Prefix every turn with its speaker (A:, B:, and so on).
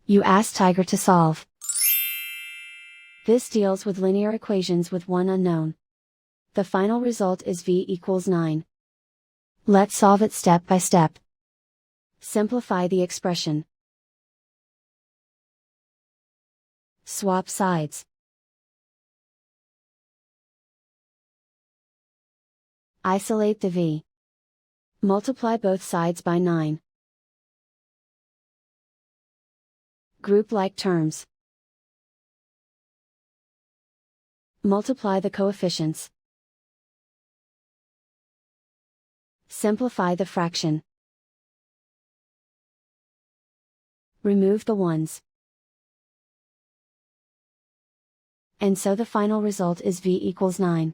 A: You ask Tiger to solve. This deals with linear equations with one unknown. The final result is v equals 9. Let's solve it step by step. Simplify the expression. Swap sides. Isolate the v. Multiply both sides by 9. Group like terms. Multiply the coefficients. Simplify the fraction. Remove the ones. And so the final result is v equals 9.